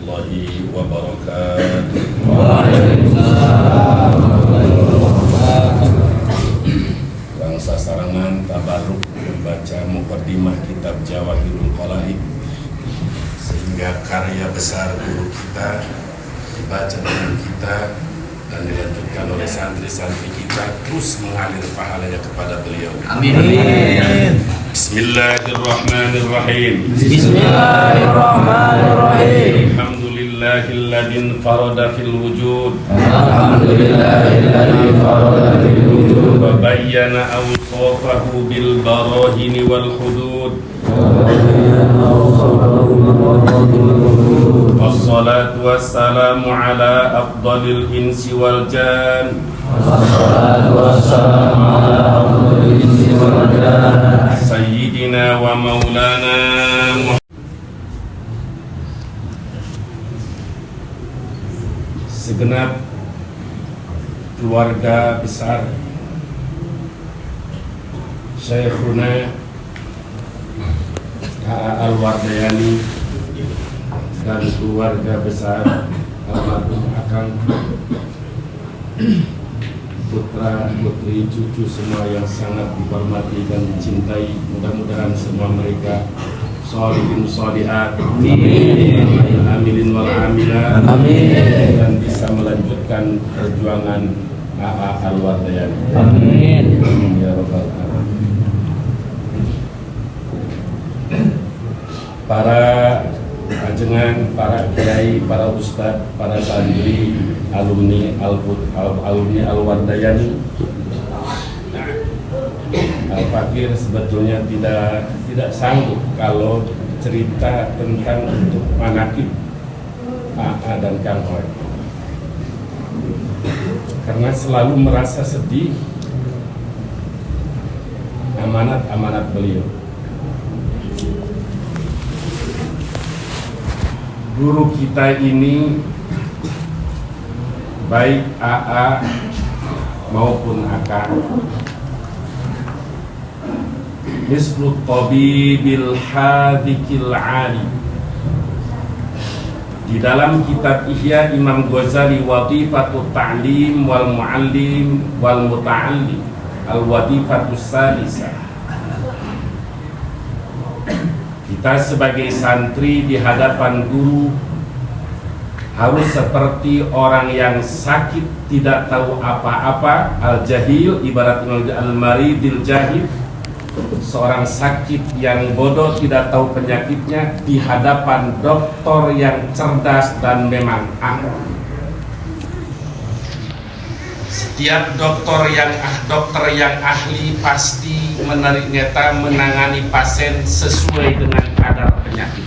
warahmatullahi wabarakatuh. Waalaikumsalam warahmatullahi wabarakatuh. Bangsa Sarangan tabarruk membaca muqaddimah kitab Jawahirul Qalaid, sehingga karya besar guru kita dibaca dengan kita dan dilanjutkan oleh santri-santri kita, terus mengalir pahalanya kepada beliau. Amin. Bismillahirrahmanirrahim. Bismillahirrahmanirrahim. Alhamdulillahilladzi farada fil wujud. Alhamdulillahilladzi farada fil wujud. Wa bayyana awsafahu bil barahini wal hudud. Wassalatu wassalamu ala afdalil insi wal jan. Wassalatu wassalamu ala afdalil insi wal jan. Sayyidina wa maulana segenap keluarga besar Syekhuna K.A. Al-Wardayani dan keluarga besar almarhum Akang, putra, putri, cucu semua yang sangat dihormati dan dicintai. Mudah-mudahan semua mereka sholihin sholihat, amilin wal amilat, dan bisa melanjutkan perjuangan A.A. Al-Wardayani. Amin. Ya Rabbal Alamin. Para ajengan, para kiai, para ustadz, para santri, alumni Al-Wardayani, Al-Fakir sebetulnya tidak sanggup kalau cerita tentang untuk manaqib A.A. dan Kang Hoy, karena selalu merasa sedih amanat beliau. Guru kita ini, baik A.A. maupun Akang, mislut tabibil hadikil ali. Di dalam kitab Ihya Imam Ghazali, Wadifatut Ta'lim wal Mu'allim wal Muta'allim, Al-Wadifatus Salisah. Kita sebagai santri di hadapan guru harus seperti orang yang sakit tidak tahu apa-apa, al-jahil, ibarat al-maridil jahil, seorang sakit yang bodoh tidak tahu penyakitnya di hadapan dokter yang cerdas dan memang ahli. Setiap dokter yang ahli pasti menangani pasien sesuai dengan kadar penyakit.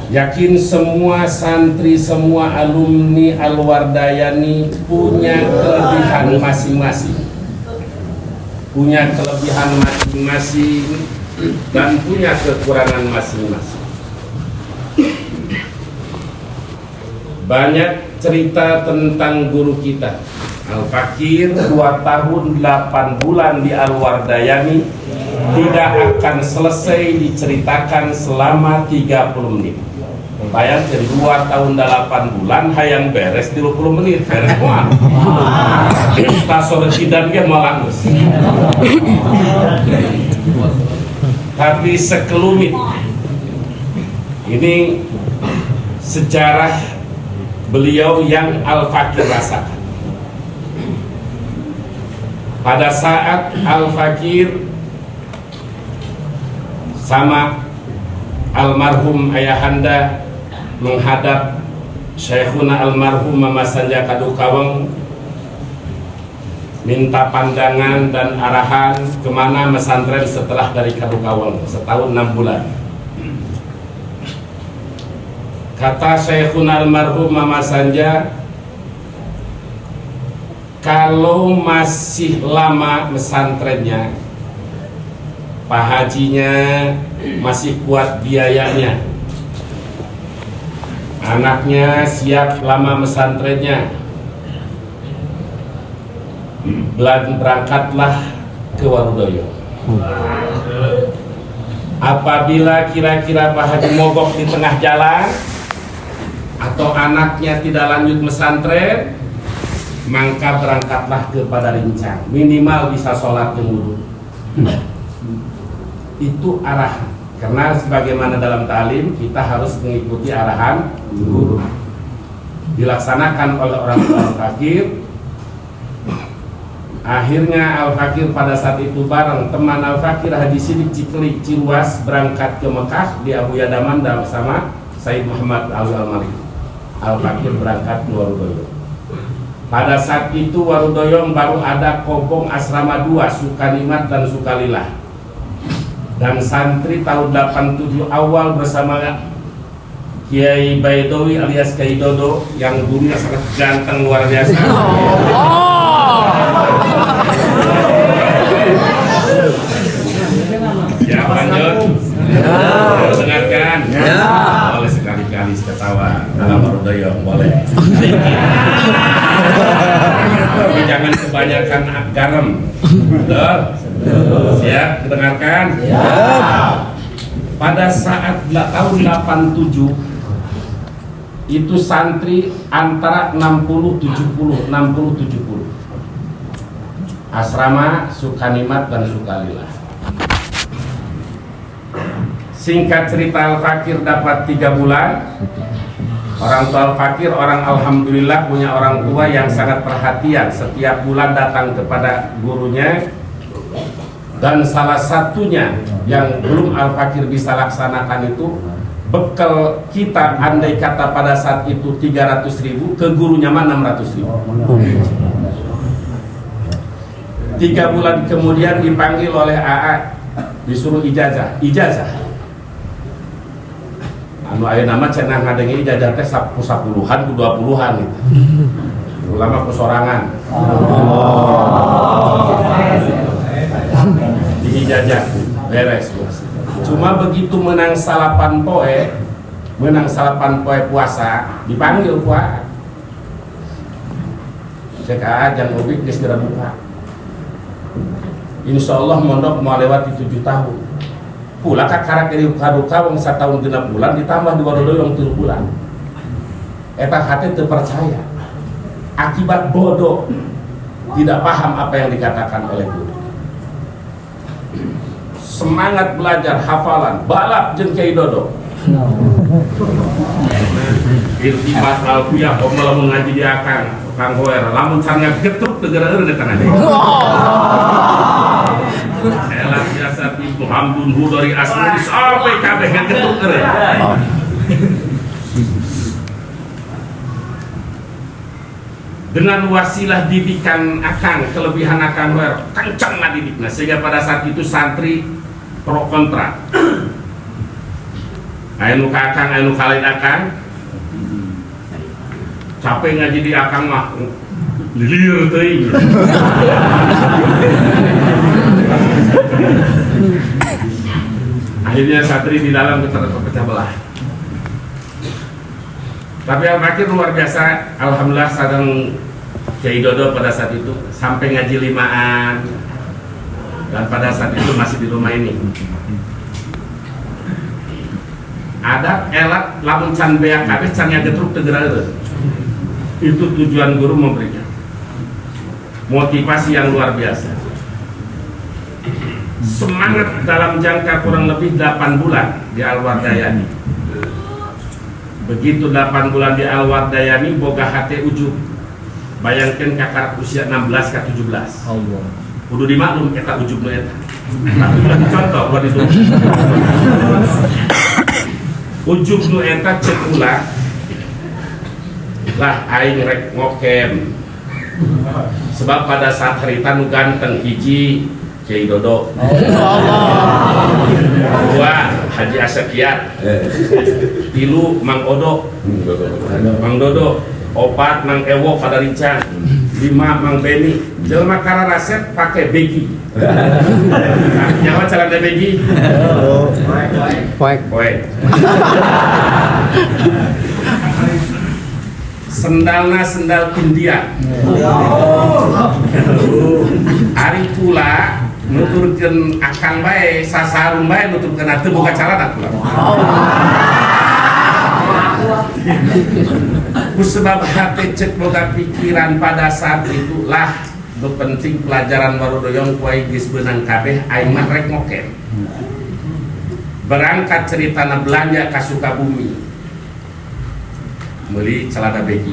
Yakin semua santri, semua alumni Al-Wardayani punya kelebihan masing-masing, dan punya kekurangan masing-masing. Banyak cerita tentang guru kita Al-Fakir, 2 tahun 8 bulan di Al-Wardayani tidak akan selesai diceritakan selama 30 menit. Bayangkan 2 tahun 8 bulan hayang beres 30 menit, beres semua. Tasor tidak dia malah. Tapi sekelumit ini sejarah beliau yang Al-Fakir rasakan. Pada saat Al-Fakir sama almarhum ayahanda menghadap Syekhuna almarhum Mama Sanja Kadukawang, minta pandangan dan arahan kemana mesantren setelah dari Kadukawang, setahun 6 bulan. Kata Syekhuna almarhum Mama Sanja, kalau masih lama mesantrennya, Pak Hajinya masih kuat biayanya, anaknya siap lama mesantrennya, berangkatlah ke Warudoyo. Apabila kira-kira Pak Haji mogok di tengah jalan atau anaknya tidak lanjut pesantren, maka berangkatlah kepada Rincang, minimal bisa sholat dulu. Itu arah, karena sebagaimana dalam ta'lim kita harus mengikuti arahan guru. Dilaksanakan oleh orang tua al-fakir. Akhirnya al-fakir pada saat itu bareng teman al-fakir Haji Sidik Ciklik Ciruas berangkat ke Mekah di Abu Yadaman bersama Said Muhammad Ali Al-Malik. Al-fakir berangkat ke Warudoyong. Pada saat itu Warudoyong baru ada Kobong Asrama 2, Sukanimat dan Sukalilah. Dan santri tahun 87 awal bersama Kiai Baidowi alias Kiai Dodo yang gurunya sangat ganteng luar biasa. Ya lanjut. Dengarkan. Boleh sekali-kali ketawa dalam Warudoyong, boleh. Tapi jangan kebanyakan garam. Betul? Siap, dengarkan. Pada saat tahun 87 itu santri antara 60-70 asrama Sukanimat dan Sukalilah. Singkat cerita al-fakir dapat 3 bulan. Orang tua al-fakir orang alhamdulillah punya orang tua yang sangat perhatian, setiap bulan datang kepada gurunya. Dan salah satunya yang belum al-fakir bisa laksanakan itu bekal kita, andai kata pada saat itu 300.000, ke gurunya mah 600.000. 3 bulan kemudian dipanggil oleh AA, disuruh ijazah. Anu aya nama cenah ngadenge ijazah teh 10-an ku 20-an gitu. Ulama kusorangan. Diijazah beres. Cuma begitu menang salapan poe puasa dipanggil puasa. Cek jangan ubik geus segera buka. Insya Allah mondok mau lewati 7 tahun. Pula kakara kiri kaduka wong 1 tahun 6 bulan ditambah di Warudoyong 3 bulan. Eta hati terpercaya. Akibat bodoh, tidak paham apa yang dikatakan oleh guru. Semangat belajar, hafalan, balap jeung Kiai Dodo. Irtibat alfiyah lamun ngaji di akang Kang Hoer, lamun sanga getuk teu geureureun eta ngaji. Elah biasa Ibnu Hamdun Hudori Asmuri sampai kabeh getuk eureun. Dengan wasilah didikan akang, kelebihan akang Hoer, kencang ngadidikna sehingga pada saat itu santri pro kontra. Anu ka akang, anu kalain akang. Capek ngaji di akang mah lilir teuing. Akhirnya santri di dalam terpecah belah. Tapi al-fakir luar biasa, alhamdulillah sadang Kiai Dodo pada saat itu sampai ngaji 5-an. Dan pada saat itu masih di rumah ini. Ada elat lamun can beak kabeh can nyagetruk teu geureureun. Itu tujuan guru memberikan motivasi yang luar biasa. Semangat dalam jangka kurang lebih 8 bulan di Al-Wardayani. Begitu 8 bulan di Al-Wardayani boga hati ujub. Bayangkan kakak usia 16 ke 17. Allah. Kudu dimaklum eta ujub nu eta. Tapi contoh buat itu. Ujub nu eta cek ulah lah aing rek ngokem. Sebab pada saat harita nu ganteng hiji Kiai Dodo. Dua Haji Asekiat. 3 Mang Odo. Mang Dodo. 4 Mang Ewo pada Rincang. 5 Mang Beni. Jelma kara resep pakai begi. Nyawa celana begi. Poek. Sendalna sendal India. Ari pula nuturkeun akang bae sasarum bae nuturkeun atuh boga calana pula. Kusebab hate cek boga pikiran pada saat itulah nu penting pelajaran warudoyong kuai geus beunang kabeh aing mah rek ngoken. Berangkat ceritana belanja ka Sukabumi. Meuli celana begi.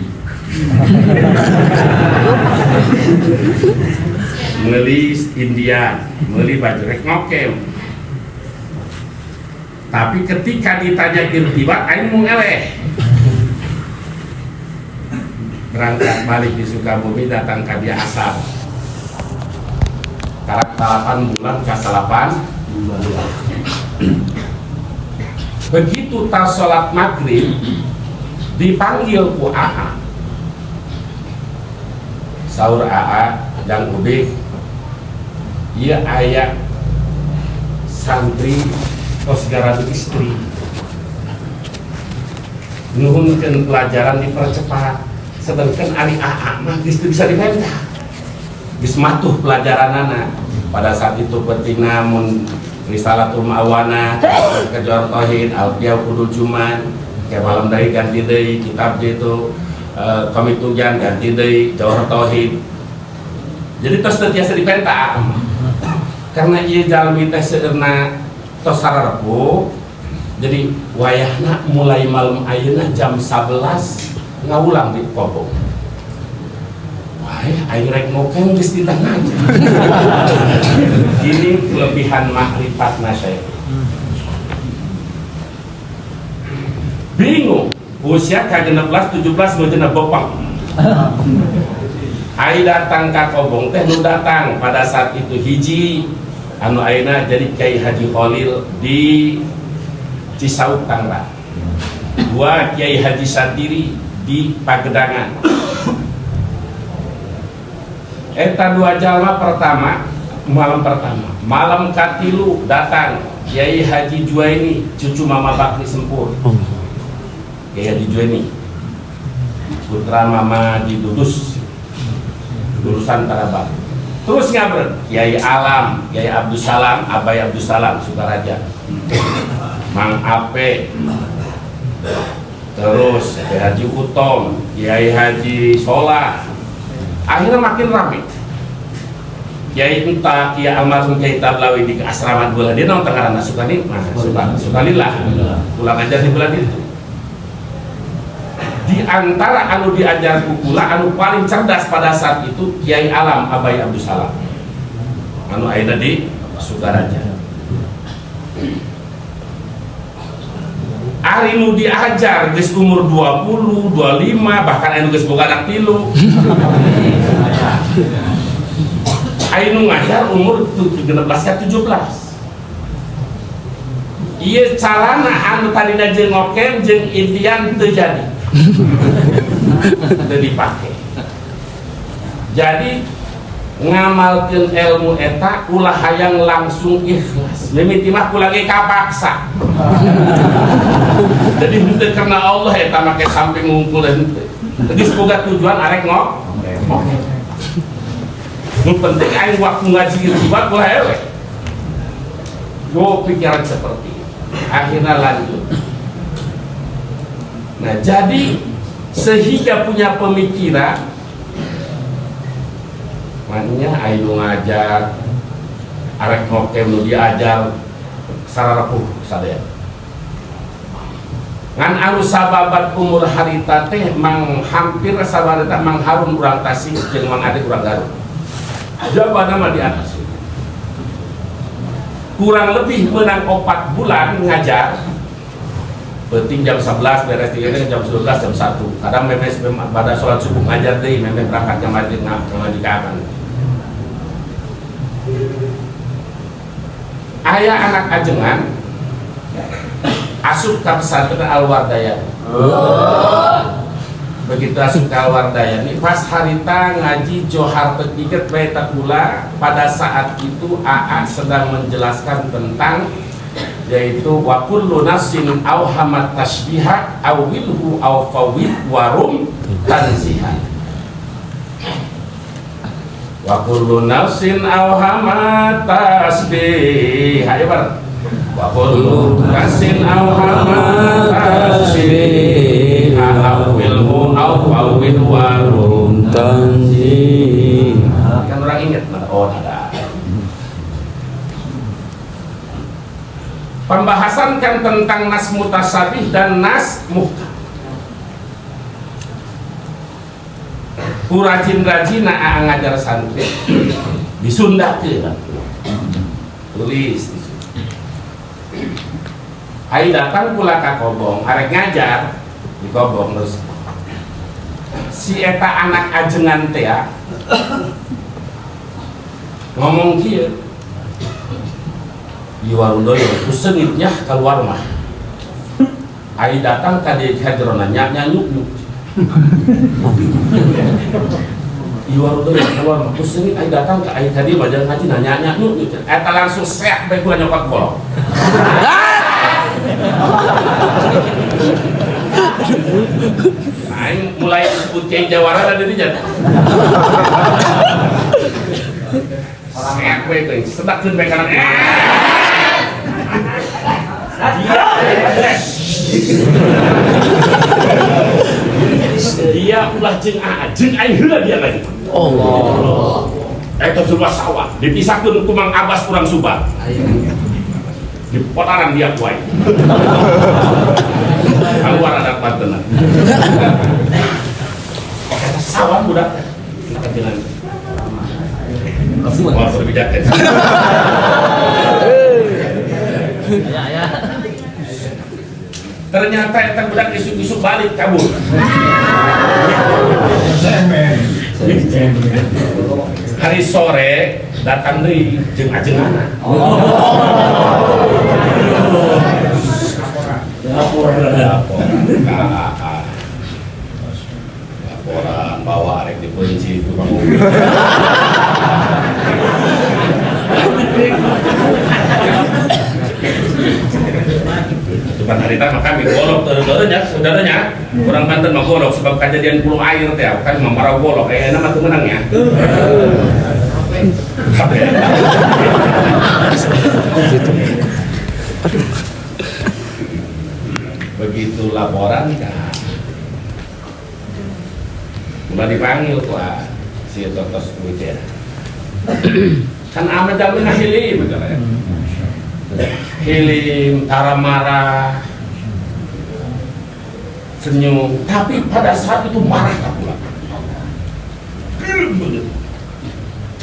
Meuli India, meuli baju rek ngokem. Tapi ketika ditanya irtibat aing mung eleh. Berangkat balik di Sukabumi datang ke dia asal. Karak 8 bulan ke 8 bulan. Begitu tas sholat maghrib dipanggil ku AA. Saur AA dan ubik, iya ayah santri tos garadu istri. Nuhunkeun pelajaran dipercepat, sedangkan ari AA mah geus bisa dipentah. Geus matuh pelajaranana. Pada saat itu pentingna mun Risalatul Ma'awana, Kejuar Tauhid, Alfiyah Kudul Juman, kayak malam dari ganti deui kitab itu Komik Tujan ganti deui Jawhar Tauhid. Jadi tos teu tiasa dipenta. Karena ieu jalmi teh seueurna tos sararepuh. Jadi wayahna mulai malam ayeuna jam 11 ngaulang di Kobong. Aing rek ngokem geus di tengah. Ini kelebihan makrifat nasyai. Bingung, usia ka 16, 17 nu cenah bopang. Aing datang ka Kobong teh nu datang pada saat itu hiji anu ayeuna jadi Kiai Haji Khalil di Cisauk Tangerang. Dua Kiai Haji Satiri di Pagedangan. Eta dua jalma pertama, malam katilu datang Kiai Haji Juwaini, cucu Mama Bakri Sempur. Kiai Haji Juwaini, putra Mama di Dudus, lulusan Tarabak. Terus ngabrek Kiai Alam, Kiai Abdus Salam, Abai Abdus Salam, Sukaraja, Mang Ape, terus Kiai Haji Utom, Kiai Haji Solah. Akhirnya makin ramai. Kiai entah Kiai almarhum Kiai Tablawi di asrama bulan dia nonton karena Sukani, Sukanillah, pulang ajar di bulan itu. Di antara anu diajar kukula, anu paling cerdas pada saat itu Kiai Alam Abai Abdus Salam. Anu ayeuna di Sukaraja. Ari nu diajar geus umur 20, 25, bahkan anu geus boga anak 3. Ari nu ngajar umur 16 ka 17. Ieu calana anu tadina jeung ngokem jeung impian teu jadi. Teu dipake. Jadi ngamalkeun ilmu eta ulah hayang langsung ikhlas. Mimiti mah kula ge kapaksa. Jadi henteu karena Allah eta make sampai ngumpul henteu. Jadi semoga tujuan arek ngok. Nu penting aing waktu ngaji irtibat kula eleh. Yo pikiran seperti itu. Akhirnya lanjut. Nah, jadi sehingga punya pemikiran makanya aing ngajar arek ngokem nu diajar sararapuh sadaya. Ngan anu sababat umur harita teh mang hampir sabareta mang Harun urang Tasik jeung mang Ade urang Garut. Jabana mah di atas. Kurang lebih menang 4 bulan ngajar. Penting jam 11 beres tiganya jam 11 jam 1. Kadang memes pada sholat subuh ngajar deui memes berangkat ke masjid ngaji kapan. Aya anak ajengan asup ka pesantren Al-Wardayani. Begitu asup ke Al-Wardayani pas harita ngaji johar ketiga beta pula pada saat itu AA sedang menjelaskan tentang yaitu wa kullu nafsin awhamat tasbiha awilhu awfawid warum tanziha. wa kullu nafsin awhamat tasbih. Ayo bareng. Wa kullu nafsin awhamat tasbih. Awilhu awil warum tanzih. Kan orang ingat mana? Oh ada. Pembahasan kan tentang nas mutasabih dan nas muhkam. Rajin-rajin ngajar santri di Sunda ke tulis di Sunda. Hai datang pula ke Kobong, arek ngajar di Kobong terus si eta anak ajengan teh ngomong kieu di Warudoyo kusengitnya keluar mah. Hai datang ka dieu hajarona nyanyuk Iwarudo yang keluar terus ini ay datang ke ay tadi majalah ngaji nanya yuk eta langsung seak bae gua nyokot bolong. Aing mulai disebut Kiai Jawara dari dia. Seak bae teh sedakeun bae kana. Dia ulah jeung aing heula dia lagi. Allah. Eta Zulma sawah dipisahkeun ku Mang Abbas urang Subang. Di potaran dia kuai. Keluar ada pantenan. Eta sawah budak. Kajian. Wah, berbijakkan. Ya. Ternyata eta budak isuk-isuk balik kabur. Hari sore datang deui jeung ajenganna. Laporan bawa arek dikunci itu kamu. Bukan harita maka kami golok saudaranya, kurang Banten mah golok sebab kejadian pulau air teh kan memarau golok nama tuh menangnya. Begitu laporan kan mulai dipanggil kuah si Totos Bujer kan amat jamin hasilnya betul ya. Hilim, tara marah, senyum, tapi pada saat itu marah tak pula.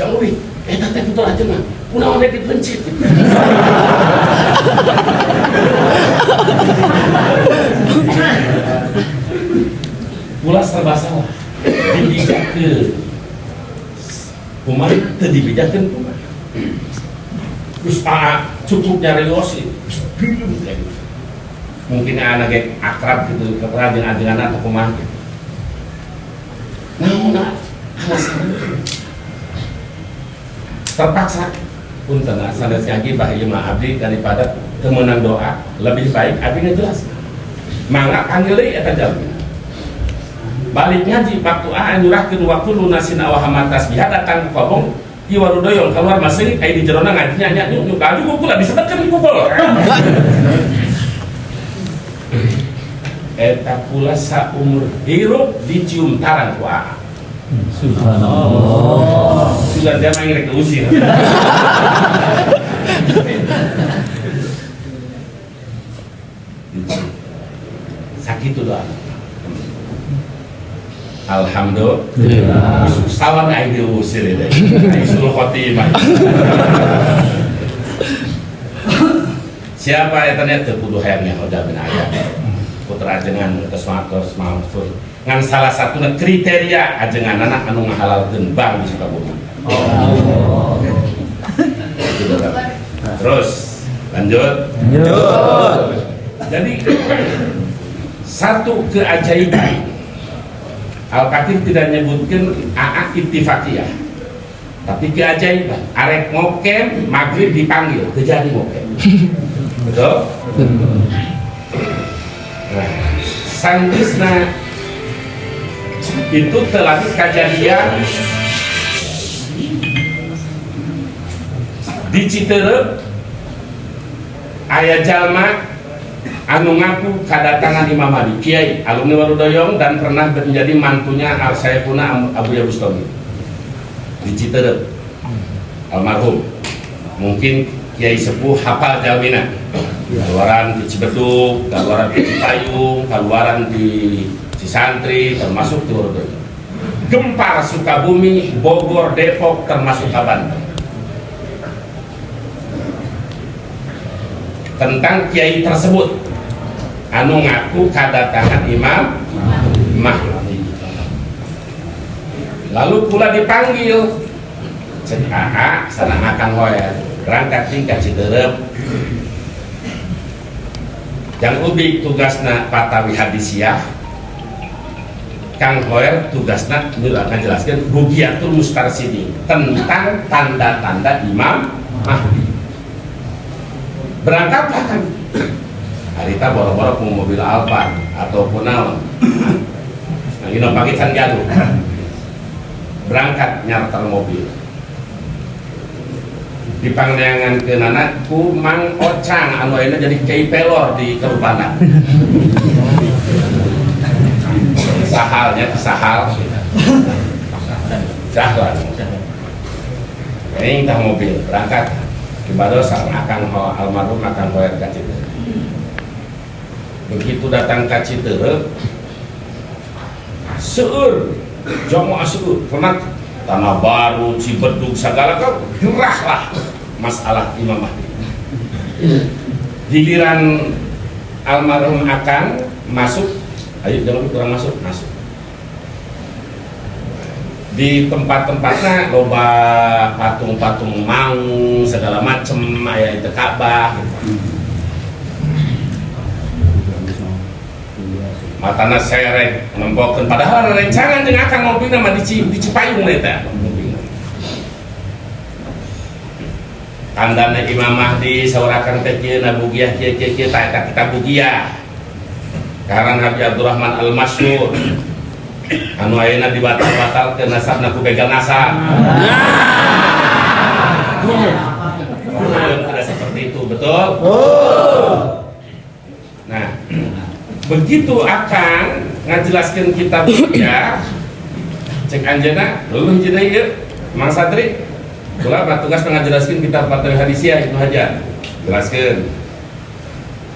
Jauh nih, eta teh putra aja mah, udah dipencit. Pula serba salah, dibijakkeun, kumaha teu dibijakkeun kumaha. Terus cukupnya relosi mungkin anak akrab gitu keperajin ajengan atau kumaha namun alasan terpaksa punten sanes ngaji bahagia mah abdi daripada temenang doa lebih baik abdi ngejelas mangga panggil deui eta jalmi balik ngaji waktu nyurahkeun waktu lunasina wahamat tasbih datang Kobong di Warudoyo keluar masih kayak di jerona ngajinya nyuk baju gue pula disetetkan kubol. Eta pula saumur hirup dicium tarang kuah. Subhanallah. Sudah dia main rek usir. Sakit tuh doa. Alhamdulillah. Sawan aing diusir deh. Isul khotimah. Siapa yang ternyata kudu hayangnya udah benar putra ajengan terus mampu ngan salah satu kriteria ajengan anak anu ngahalalkeun bang di Sukabumi. Terus lanjut. Jadi satu keajaiban Al-Kathir tidak menyebutkan aak ittifaqiyah, tapi keajaiban arek ngokem maghrib dipanggil kejadi ngokem. Betul? Nah, sanggeusna itu telah kejadian di Citeureup aya jalma anu ngaku kedatangan Imam Mahdi, Kiai alumni Warudoyong dan pernah menjadi mantunya Al Sayyiduna Abuya Bustami di Citeureup, almarhum. Mungkin Kiai sepuh hafal jalmina, keluaran di Cibeduk, keluaran di Cipayung, keluaran di Cisantri, termasuk di Warudoyong. Gempar Sukabumi, Bogor, Depok, termasuk Banten. Tentang kiai tersebut anu ngaku kedatangan Imam Mahdi. Lalu pula dipanggil cek AA sana akan hoya berangkat tingkat Citeureup. Yang ubi tugasna Patawi Hadisiyah, Kang Hoer tugasna akan jelaskan Rugiatul Mustarsidin tentang tanda-tanda Imam Mahdi. Berangkatlah kan harita boro-boro ke mobil Alphard ataupun naon ini pagi can gaduh berangkat nyarter mobil dipangneangan ke nana ku Mang Ocang anu ayeuna jadi kiai pelor di Kerupana. Sahalnya sahal jahlan ini entah mobil berangkat di Badosa akan almarhum akan hoer ka Citeureup. Begitu datang ke Citeureup seueur jamaah seueur pernah Tanah Baru, Cibedug segala kau gerah lah masalah Imam Mahdi. Giliran almarhum akan masuk, ayo jangan kurang masuk di tempat-tempatnya loba patung-patung maung segala macem aya itu Ka'bah matana serek nembokeun padahal rencangan jeung akan ngopina mah di Cipayung eta tandana Imam Mahdi saurakan teh kieu na bugiah kieu ta eta kita bugiah karan Habib Abdurrahman Al-Masyhur anu ayeuna dibatal-batal ke nasabna ku begal nasab. Tidak seperti itu, betul? Nah, begitu akan ngajelaskeun kitab ya cek anjeunna luluh hiji deui ieu Mang Satri kula tugas ngajelaskeun kitab Patawi Hadisiyah itu Hajar jelaskeun.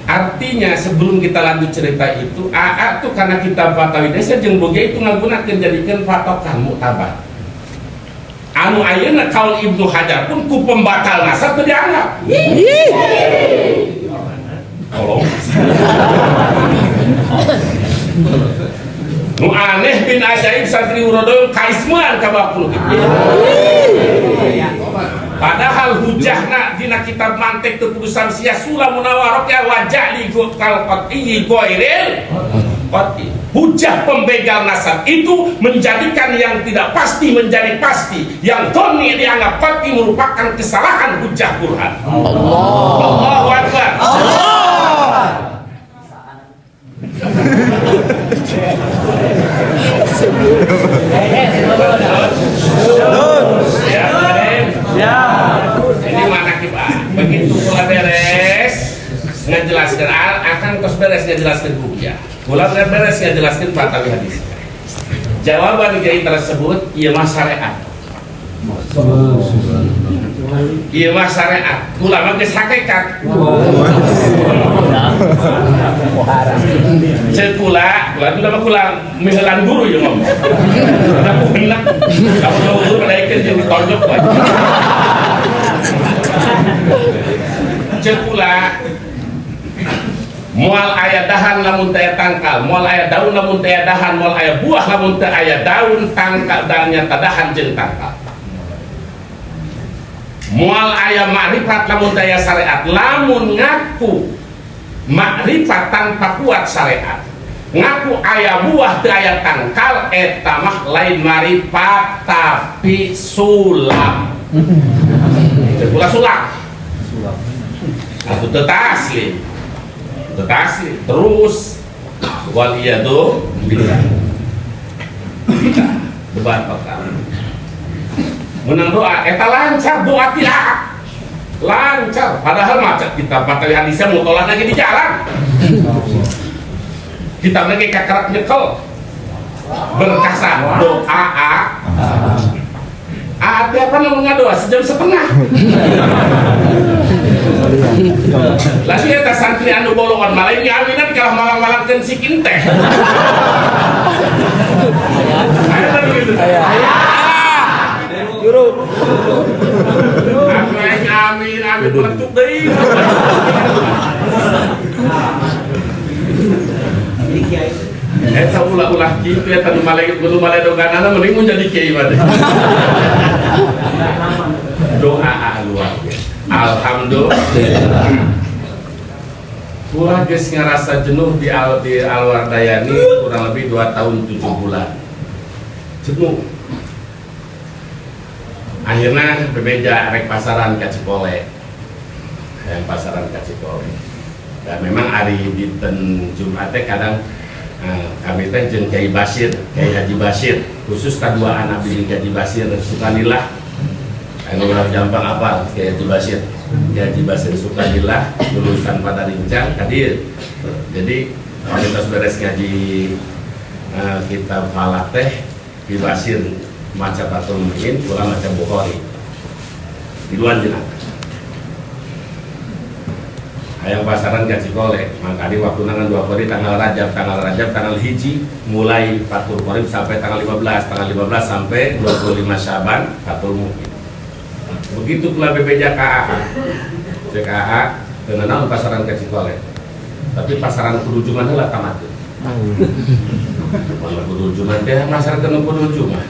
Artinya sebelum kita lanjut cerita itu AA tuh karena kitab Patawi Desa jeung boga itu ngagunakeun jadikeun patokan muktabar. Anu ayeuna kaul Ibnu Hajar pun ku pembatal nasab teu dianggap. Tolong. Nu aneh bin ajaib Satri Urodoyong kaismuan ka bakul kitu. Padahal hujahna dina kitab mantek keputusan sia sula munawarok ya wajah li kal qat'i ghairil qat'i. Hujah pembegal nasab itu menjadikan yang tidak pasti menjadi pasti, yang dhonni dianggap qat'i merupakan kesalahan hujah Quran. Allahu Akbar. Ya. Ini mana kita? Begitu pula beres ngejelaskan akan kos beres ngejelaskan buku ya. Pula beres ngejelaskan Patawi Hadis. Jawaban kiai tersebut ieu mah syariat. Ieu mah syariat. Kula mah geus hakikat. Cek kula itu mah kula misalan guru ya ngomong. Aku benak. Kalau guru naikeun jeung tonjok wae. Cek kula moal aya dahan lamun teu aya tangkal, moal aya daun lamun teu aya dahan, moal aya buah lamun teu aya daun, tangkal dan nyata dahan jeung tangkal. Moal aya makrifat lamun teu aya syariat, lamun ngaku makrifat tanpa kuat syariat, ngaku aya buah teu aya tangkal, eta mah lain makrifat tapi sulap. Cek kula sulap. Aku tetasli terus waliyadu billah debat perkara menang doa eta lancar doa tidak lancar, padahal macet kita patah hadisnya mutolah lagi di jalan. Kita lagi kakarak nyekel berkasa doa ada apa namanya doa sejam setengah. Lagi eta santri anu bolongan malah ini awinan kalah malang-malangkeun sikin teh. Aya tadi gitu. Juru. Amin meletup deui. Eta ulah-ulah kitu eta nu malaikat kudu maledoganana mending mun jadi kiai mah. Doa luar biasa. Alhamdulillah. Kula geus ngarasa jenuh di Alwardayani kurang lebih 2 tahun 7 bulan. Jenuh. Akhirnya bebeja rek pasaran ka Cipole. Yang pasaran ka Cipole. Dan memang hari dinten Jumat teh kadang kami teh jeung Kiai Basir, Kiai Haji Basir, khusus kaduaan abdi Kiai Basir Sukanillah. Anu urang Jampang apal Kiai Haji Basir. Kiai Haji Basir Sukanillah lulusan pada Rincang hadir. Jadi kualitas beres ngaji kitab falak teh Kiai Basir maca Fathul Muin, kula maca Bukhari. Di luar jenaka. Hayang pasaran ka Cikole, mangkali waktu nangan 2 kali tanggal Rajab, tanggal hiji mulai Fathul Qorib sampai tanggal 15 sampai 25 Syaban Fathul Muin. Begitu pula BPJ CKA dengan pasaran ka Cikole. Tapi pasaran kudu Jumat lah tamat. Kalau kudu Jumat teh masyarakat nu kudu Jumat.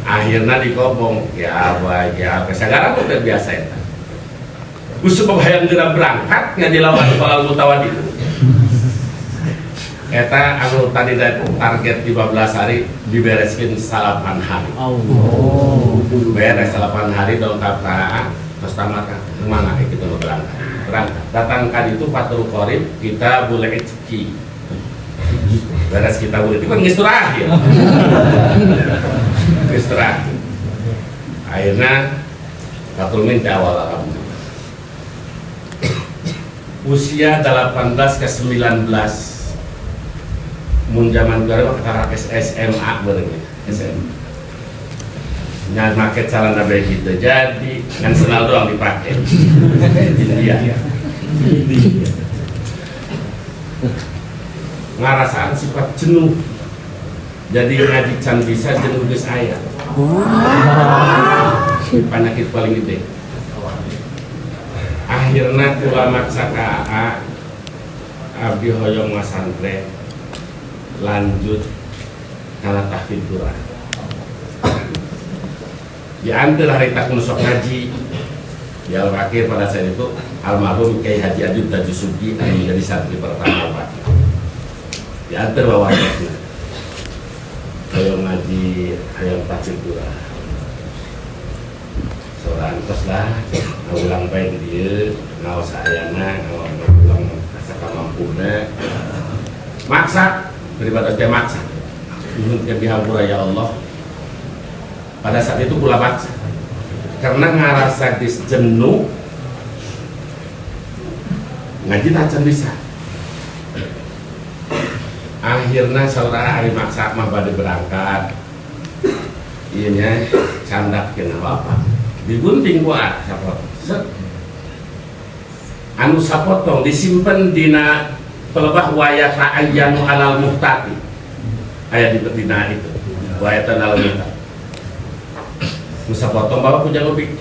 Akhirna dikobong ya bae ya kesagaran teh biasa eta. Usuk hayang geura berangkat ngadilawan soal mutawadid. Eta anu tadi target 15 hari dibereskeun 8 hari. Beres 8 hari dongkap ka terus tamat kemana kita mau berangkat. Datang ka ditu Fathul Qorib kita boleh ceki. Beres kita boleh itu kan geus terakhir. Geus terakhir. Akhirna Fathul Muin awal alhamdulillah. Usia 18 ke 19 mun zaman gareu kakak SMA beurang SMA nya make calana bae kitu jadi ngan senal doang dipake dia ngarasaan sifat jenuh jadi ngaji can bisa jenuh geus aya penyakit paling gede. Akhirnya kula maksa ka abdi hoyong masantren lanjut kana tahfidz Quran. Di antara hari tak nusok ngaji yang terakhir pada saat itu almarhum Kiai Haji Adib Tajusugi yang menjadi santri pertama Pak. Di antara bawahnya hoyong ngaji hoyong tahfidz Quran. Seorang tos lah, ulang baik dia, ngawas ayana, ulang rasa mampuna, maksa, beribadah dia maksa, nuhun ke bihampura ya Allah. Pada saat itu pula maksa, karena ngarasa jenuh, ngaji tak bisa. Akhirnya saudara hari maksa mah pada berangkat, ianya candak kenapa apa? Digunting kuat anu sapotong disimpan dina pelebah wayata ayyanu alal muhtati ayat di dina itu wayatan alal muhtati nu sapotong bawa punya lebih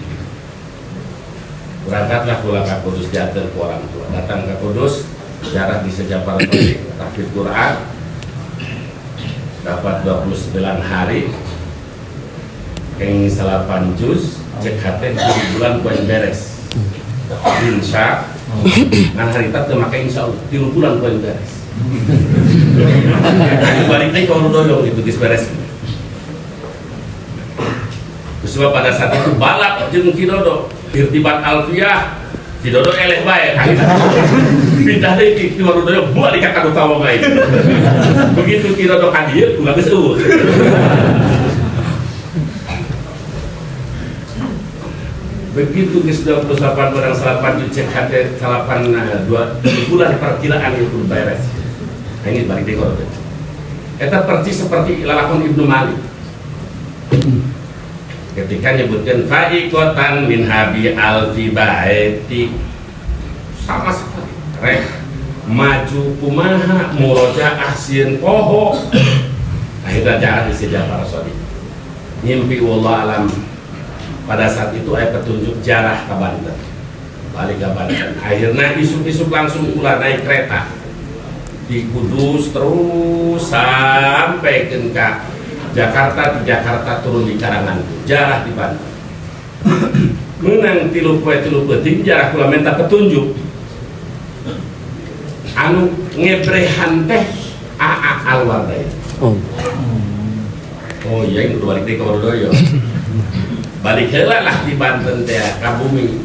berangkatlah kula ka Kudus diatur ku orang tua datang ke Kudus jarak di Sejapar tahfidz Quran dapat 29 hari keng 8 juz cek hati bulan poin beres insya ngan hari itu maka insya Allah 3 bulan poin beres balik lagi kalau dodong itu beres terus pada saat itu balap jeung Kidodo irtibat alfiyah Kidodo eleh bae pindah deui ki Kidodo balik ka kadu kawa bae begitu Kidodo hadir kula geus eueuh. Begitu ke 28 barang salapan cek hati salapan 2 bulan perkiraan itu beres. Ini balik dekor. Eta persis seperti lalakon Ibnu Malik. Ketika nyebutkan fa'iqatan min habi alfi baiti, sama sekali rek maju kumaha muroja ahsin poho akhirnya jalan di sejarah para sodi nyimpi wallah alam pada saat itu ada petunjuk jarah ke Banten balik ke Banten akhirnya isuk-isuk langsung ulah naik kereta di Kudus terus sampai ke Jakarta, di Jakarta turun di Karangan, jarah di Banten. Menang tilu penting jarah kula minta petunjuk. Anu ngebrehan teh AA Alwardai. Oh iya ini balik di Kawardoyo. Balik heula lah di Banten teh ka bumi.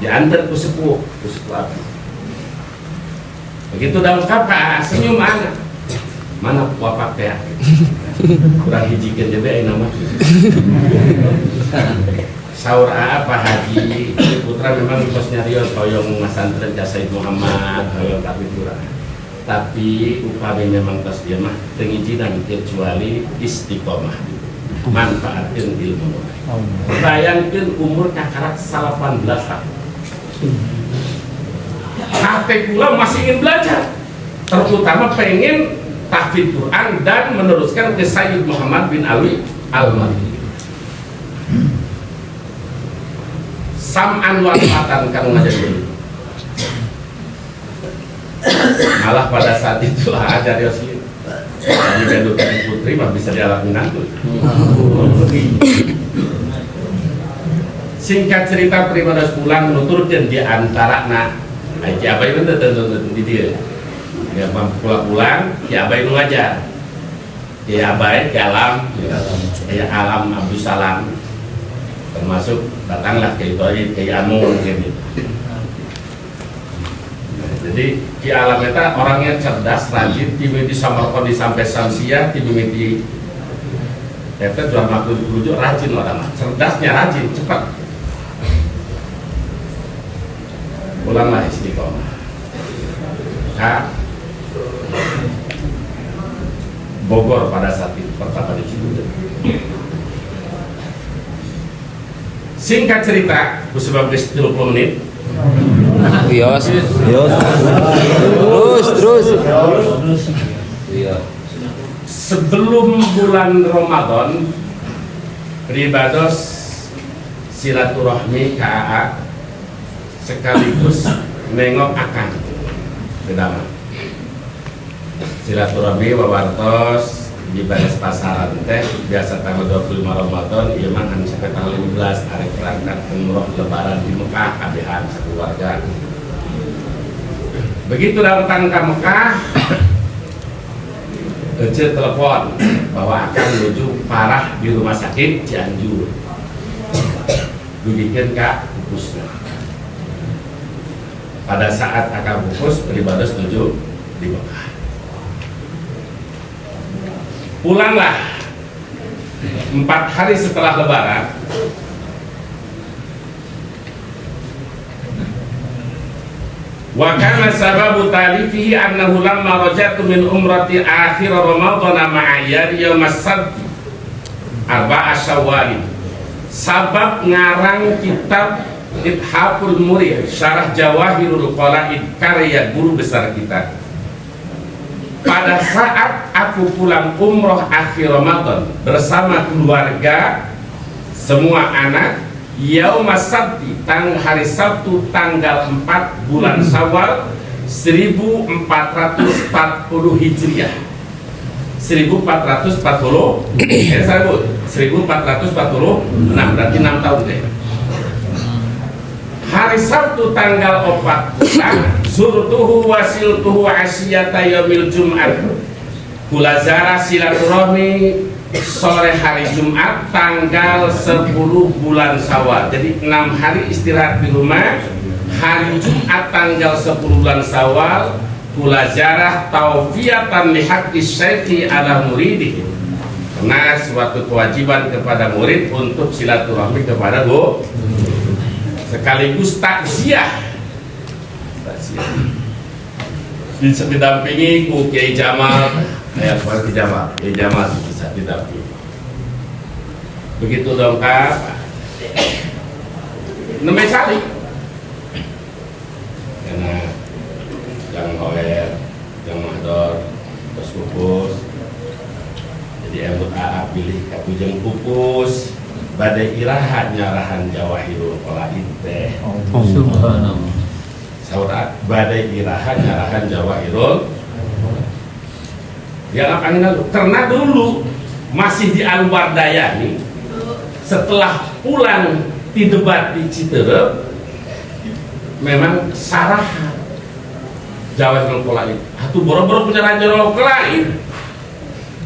Diantar ku sepuh apa. Begitu daun kapal senyum anak. Mana wapak teh kurang hijikeun deui ayeuna mah saur apa Haji Putra memang tos nyarios hoyong ngasantren ka Said Muhammad hoyong Kapitra tapi upami memang tos dia mah teu ngijinan kecuali istiqomah manfaatkeun ilmu bayangkeun umur kakarak 18 tahun hate kula masih ingin belajar terutama pengen tahfidz Quran dan meneruskan ke Sayyid Muhammad bin Ali Al-Mahdi. Sam'an wa ta'atan kanu ngajari. Malah pada saat itu ajar Yosli. Jadi Bendu Putri mah bisa dialami nanti. Singkat cerita Primados pulang nuturkeun di antara aji abai bener di dia. Ya pulang Ki Abai nu ngajar Ki Abai Ki Alam Alam Abdul Salam termasuk datanglah Ki Toyid Ki Amun gitu. Jadi Ki Alam eta orangnya cerdas rajin timiti Samarqandi sampai Samsiah timiti eta jual makhluk rujuk rajin orang cerdasnya rajin cepat pulanglah istiqomah Bogor pada saat itu pertama di Cibubur. Singkat cerita, sebab 30 menit. Terus. Sebelum bulan Ramadan, Pribados silaturahmi KAA sekaligus nengok akan kedama. Silaturahmi wawartos di baris pasaran teh biasa tanggal 25 Ramadan ieu mah anu sampai tanggal 15 hari berangkat umroh lebaran di Mekah kabehan sakeluarga. Begitu datang ke Mekah Ece telepon bahwa akan menuju parah di rumah sakit Cianjur dibikin Kak Pupusnya. Pada saat akan Pupus Pribados setuju di Mekah. Pulanglah 4 hari setelah Lebaran. Wa kana sababu talifihi annahu lamma raja'tu min umrati akhir Ramadan ma'a yaum as-sabt 4 Syawal. Sabab ngarang kitab Ithaful Murid Syarah Jawahirul Qala'id karya guru besar kita. Pada saat aku pulang umroh akhir Ramadan bersama keluarga semua anak Yaumas Sabti hari Sabtu tanggal 4 bulan Syawal 1440 Hijriah 1440 1446 berarti 6 tahun deh. Hari Sabtu tanggal 4 bulan surtuhu wasiltuhu asyiyata yaumil Jum'at kulazara silaturahmi sore hari Jumat tanggal 10 bulan Syawal. Jadi 6 hari istirahat di rumah. Hari Jumat tanggal 10 bulan Syawal kulazarah taufiatan lihaqqi syaiqi ala muridi. Karena suatu kewajiban kepada murid untuk silaturahmi kepada guru. sekaligus takziah. Bisa didampingi ku Kiai Jamal, Kiai Jamal bisa didampingi. Begitu dongkap, nembe cari, karena yang hoer, yang mahdor, terus pupus. Jadi embut AA pilih kapujeng pupus, badai irahan nyarahan Jawahirul Qolaid teh. Subhanallah. Saurat badai irahan nyarahan Jawahirul. Ya angin lalu, karena dulu masih di Al-Wardayani. Setelah pulang di debat di Citerep, memang sarahan Jawahirul Qolaid. Atuh boro-boro punya Jawahirul Qolaid.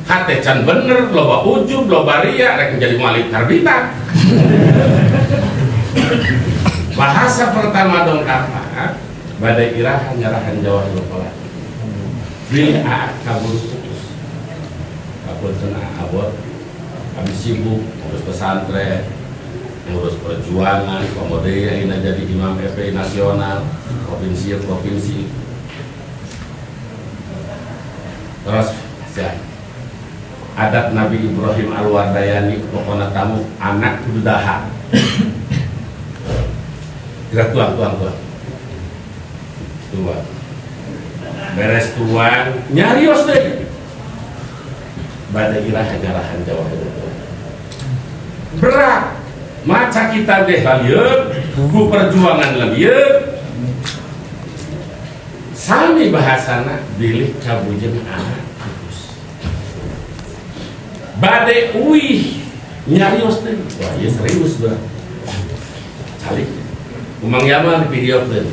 Hate can bener, loba ujub, loba ria, rek menjadi mualif karbitan. Bahasa pertama dong apa? Badai irahan nyarahan Jawahirul Qolaid. Pilih A kabur putus. Kabur kena abot. Kami sibuk ngurus pesantren, ngurus perjuangan, kemudian ini jadi imam FPI nasional, provinsi. Terus ya, adat Nabi Ibrahim Al-Wardayani pokoknya tamu anak kudu dahar. Kira tuang. Beres tuang, nyarios deh. Badai irahan nyarahan Jawahirul Qolaid. Berat maca kita deh lalieu ku perjuangan lalieu sami bahasana bilih kabujeng anak putus badai uih nyarios teh wah ieu serius bro calik umang yama di video teh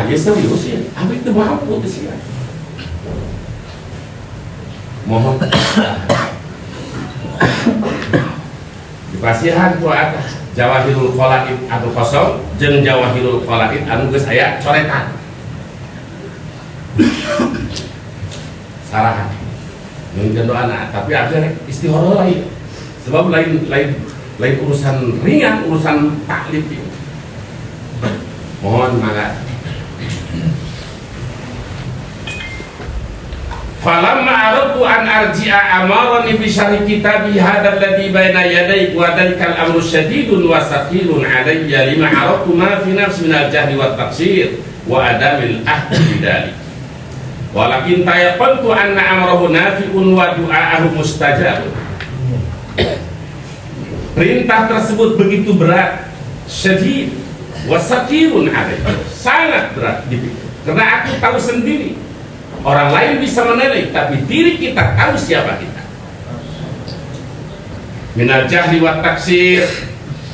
ieu serius ya abis teu mampu teh sia mohon dipasihan ku ada Jawahirul Qolaid anu kosong jeung Jawahirul Qolaid anu geus aya coretan sarahan mungkin doana tapi akhirnya istihoroh lain sebab lain urusan ringan urusan taklif itu mohon mangga. Falamma aradtu an arji'a amarani bi syarhi kitabi hadzal ladzi baina yadayk wa dhalikal amru syadidun wa saqilun alayya lima aradtu ma fi nafsi min al-jahli wat taqsir wa adamil ahdi bidzalik walakin tayaqantu anna amrahu nafi'un wa du'a'ahu mustajab. Perintah tersebut begitu berat, syadid wa saqilun alayya, sangat berat dipikir karena aku tahu sendiri. Orang lain bisa menilai, tapi diri kita tahu siapa kita. Minal jahli wa taksir,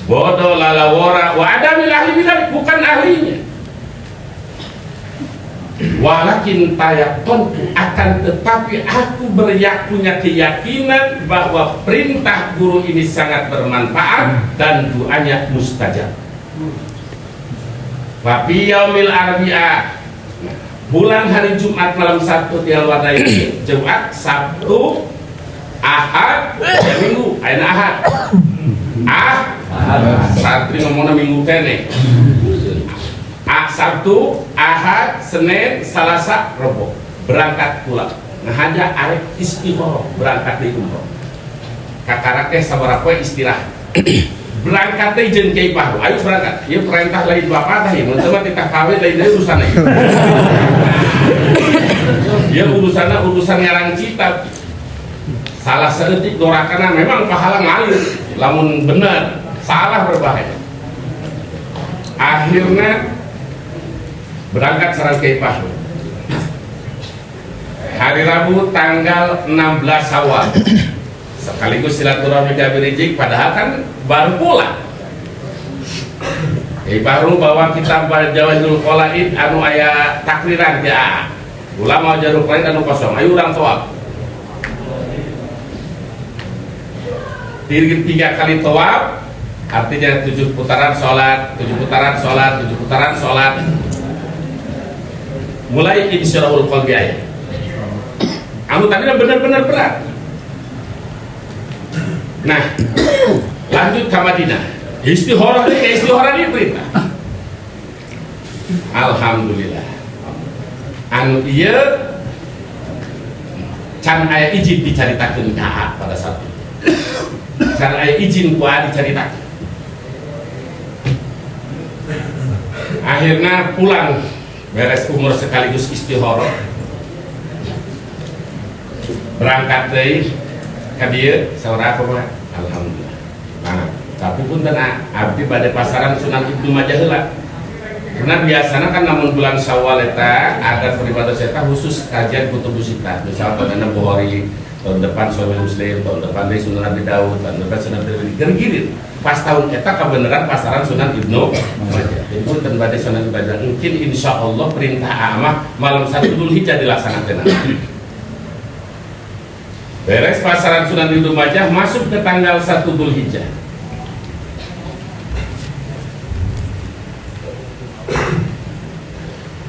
bodoh, lalawara, wa adamil ahli bidzalik, bukan ahlinya. Walakin tayaqantu, akan tetapi aku punya keyakinan bahwa perintah guru ini sangat bermanfaat dan doanya mustajab. Wa fi yaumil arbi'a, bulan hari Jumat malam Sabtu di Al-Wardayani, Jumat, Sabtu, Ahad, ya Minggu, ayeuna Ahad. Santri ngomongna Minggu kene. Sabtu, Ahad, Senin, Salasa, Rebo berangkat pulang. Nah hanya arek istihoroh berangkat di umroh. Kakarak teh sabaraha poe istirahat. Berangkat teh jeung Kiai Fahru, ayo berangkat. Ieu perintah lain bapak teh, mun teu mah titah kawin lain deui urusanna. Ieu urusan ngarang kitab. Salah saeutik dorakana memang pahala ngalir, lamun bener, salah berbahaya. Akhirnya berangkat sareng Kiai Fahru. Hari Rabu tanggal 16 Syawal. Sekaligus silaturahmi kabirijik, padahal kan baru pulang. Baru bawa kitab Jawahirul Qolaid anu aya takriran ya. Ulama Jawahirul Qolaid anu kosong, ayo urang tawaf. 3 kali tawaf, artinya 7 putaran sholat, 7 putaran sholat, 7 putaran sholat. Mulai insyirahul qalbi aya. Anu tadinya benar-benar berat. Nah, lanjut ke Madinah. Istihoroh ini perintah. Alhamdulillah. Anu ieu can aya izin dicaritakeun ka pada saat itu. Can aya izin ku dicaritakeun. Akhirnya pulang beres umur sekaligus istihoroh. Berangkat deui ka dieu saudara kumaha? Alhamdulillah. Nah, tapi pun tenang, abdi bade pasaran Sunan Ibnu Majah heula. Karena biasanya kan namun bulan Syawal eta ada peribadah eta khusus kajian kutubus sita. Misal tahun Bukhari, tahun depan Sahih Muslim, tahun depan dari Sunan Abi Daud, tahun depan Sunan Tirmidzi. Gergirit. Pas tahun eta kebenaran pasaran Sunan Ibnu Majah. Itu ten bade Sunan Ibnu Majah. Mungkin insyaallah perintah amah malam 1 Dzulhijjah dilaksanakeun. Beres pasaran Sunan Ibnu Majah masuk ke tanggal 1 Dzulhijjah.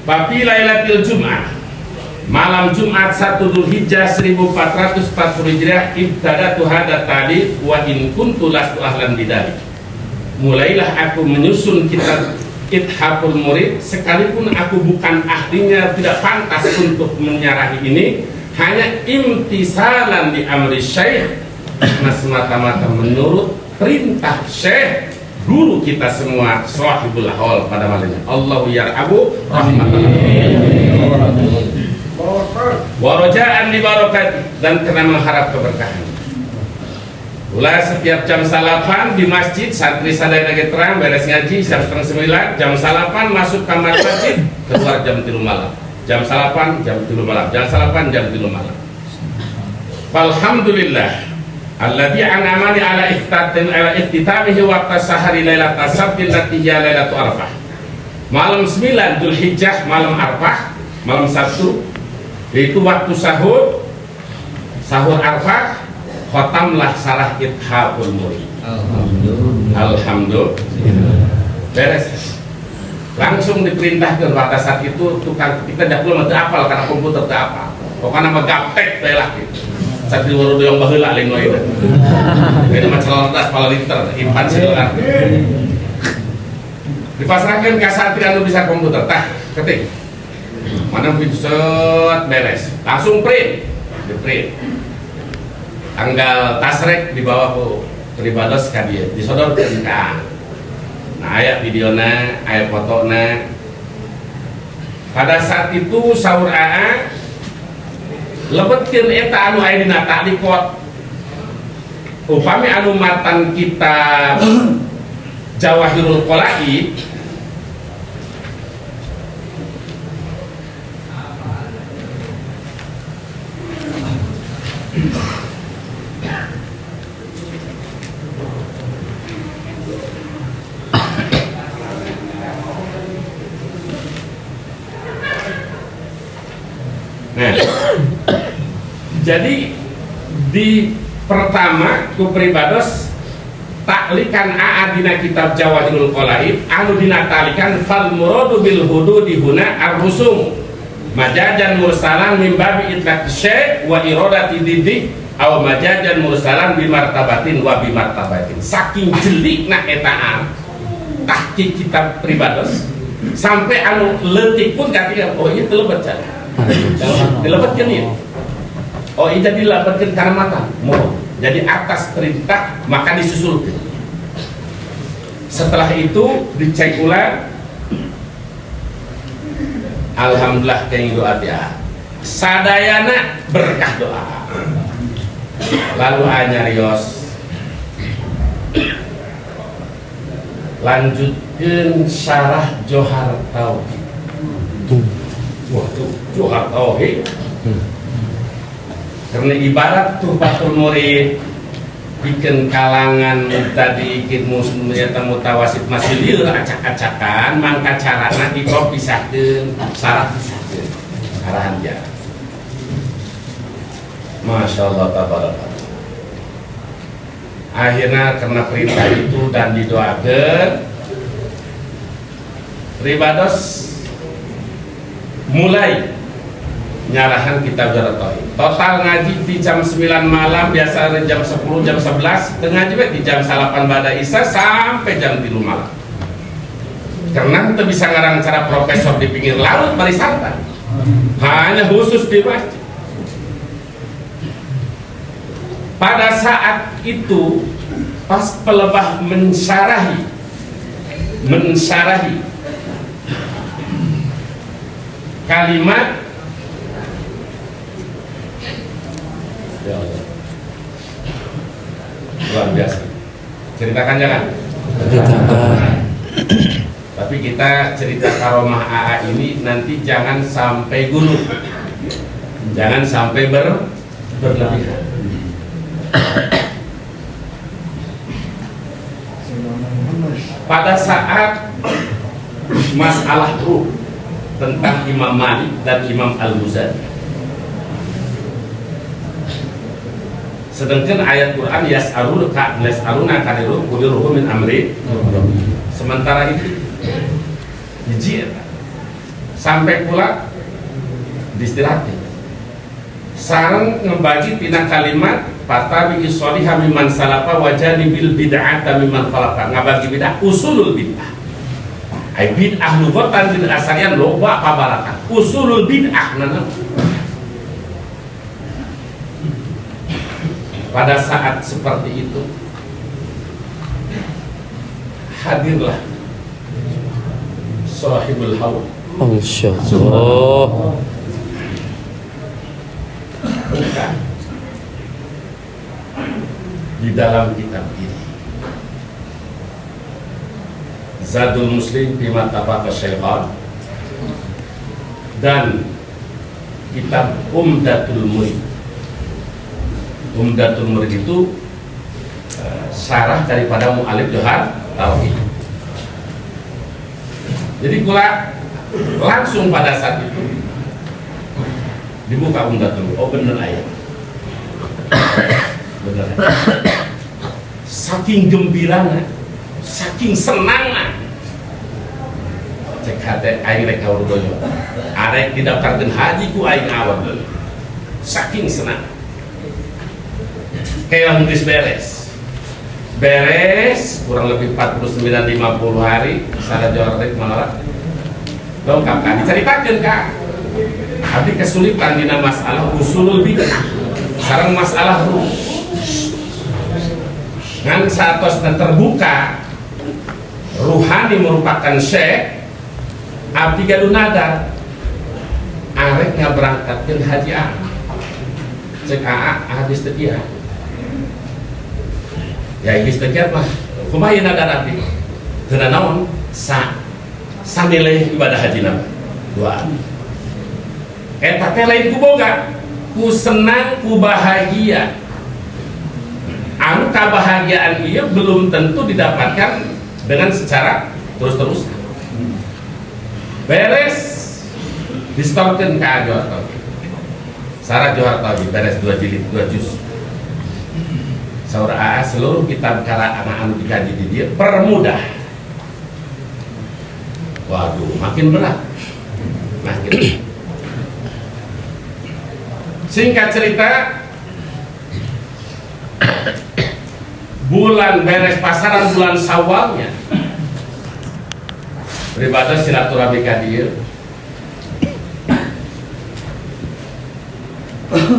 Papi Lailatul Jum'ah malam Jumat 1 Dzulhijjah 1440 Hijriah ibtadatu hadat tadi wa in kuntu lastu ahlan bidalik. Mulailah aku menyusun kitab Ithaful Murid sekalipun aku bukan ahlinya, tidak pantas untuk menyarahi ini, hanya imtisalan di amri syekh, karena semata-mata menurut perintah syekh guru kita semua sahibul haul pada malenya. Allahu yar'abu wa raja'an li barakati, dan karena mengharap keberkahan. Ulah setiap jam 8 di masjid santri sadaya lagi terang beres ngaji jam 8:30, jam 8 masuk kamar masjid, keluar jam 3 malam. Jam 8 jam 3 malam, jam 8 jam 3 malam. Alhamdulillah alladzi an'amani ala iftitamihi waqta sahari lailatul sabti allati hiya lailatul arfah. Malam 9 Dzulhijjah, malam Arfah, malam Sabtu, yaitu waktu sahur Arfah, khotamlah sarah Ithaful Murid. Alhamdulillah. Beres. Langsung diperintahkan pada saat itu tukang kita dah belum ada apal karena komputer tak apa. Pokoknya nama gaptek lah gitu. Satri waru yang baheula lain wae. Ini masalah tas pala liter impan siluan. Dipasrahkan ke santri anu bisa komputer, tah ketik. Mana set beres. Langsung print. Di print. Tanggal tasrek dibawa ke peribados ka dieu, disodorkeun ka. Nah, aya videona, aya fotona. Pada saat itu sahur AA lebetkeun eta anu aya dina ta'liqat. Upami anu matan kitab Jawahirul Qalaid jadi di pertama ku pribados taklikan dina kitab Jawahirul Qalaid anu dina taklikan fal muradu bil hududi huna ar-rusum majajan mursalan min babi itlaq syai' wa iradati diddi aw majajan mursalan bi martabatin wa bi martabatin. Saking jelikna etaan tahqiq kitab pribados sampai anu leutik pun katika oh ieu teu lebet can dilebetkeun ieu. Oh itu dilapatkan karena mata mau jadi atas perintah maka disusulkan. Setelah itu dicek ulang. Alhamdulillah kayak doa dia sadayana berkah doa. Lalu anyarios lanjutkan syarah Johar Tauhid. Waduh, Johar Tauhid karena ibarat Tuhfatul Murid bikin kalangan tadi bikin mutawasit masih liur acak-acakan mangka carana ikut pisahkan sarah pisahkan arahan dia. Masya Allah tabarakallah. Akhirnya karena perintah itu dan didoakan pribados mulai nyarahan kita bertoy. Total ngaji di jam 9 malam, biasa jam 10, jam 11, ngaji di jam 8 pada Isya sampai jam 3 malam. Karena kita bisa ngarang cara profesor di pinggir laut bari santai. Hanya khusus di masjid. Pada saat itu pas pelebah mensyarahi kalimat ya Allah. Luar biasa. Ceritakan jangan. Ceritakan. Tapi kita cerita karomah AA ini nanti jangan sampai gunung. Jangan sampai berlebihan. Pada saat masalah ruh tentang Imam Malik dan Imam Al-Muzani, sedangkan ayat Quran yas'aluna kaniruh kuliruhu min amri, sementara itu hiji sampai pula diistirahatkan sareng ngebagi tina kalimat fatabi isoliha mimman salafa wajani bil bid'ata mimman khalafa, ngabagi bid'ah usulul bid'ah ay bid'ah lugatan bil asalian loba pabarakan usulul bid'ah nana. Pada saat seperti itu hadirlah sahibul hawa Insyaallah. bukan di dalam kitab ini Zadul Muslim Bima Tabaqa Syaitan dan kitab Umdatul Murid. Umdatul Murid itu syarah daripada Mu'alif Johar Tauhid. Jadi pula langsung pada saat itu dibuka Umdatul Murid. Oh bener ayat. Bener. Saking gembiranya, saking senangnya. Cek hati aing rek kawrudoyo. Arek didaftarkeun haji ku aing awal. Saking senang. Kayak geus beres kurang lebih 49-50 hari sada juara rek malah lengkap kan diceritakeun Kak. Abdi kesulitan dina masalah usulul bid'ah sareng masalah ruh. Ngan satos terbuka ruhani merupakan syekh abdi gaduh nadar arek ngaberangkatkeun haji A. Cek AA hadis teu ieu. Ya geus teu kiat mah kumaha ieu nadar abdi? Teu naon sanilai ibadah haji na duaan. Eta teh lain ku boga, ku senang, ku bahagia. Anu kebahagiaan ieu belum tentu didapatkan dengan secara terus-terus. Beres distorkeun ka Johar Tauhid. Sarah Johar Tauhid beres 2 jilid 2 juz. Saur AA seluruh kitab karangan anu dikaji di dia permudah. Waduh, makin berat. Makin. Singkat cerita, bulan beres pasaran bulan Syawalnya beribadah silaturahmi ka dieu.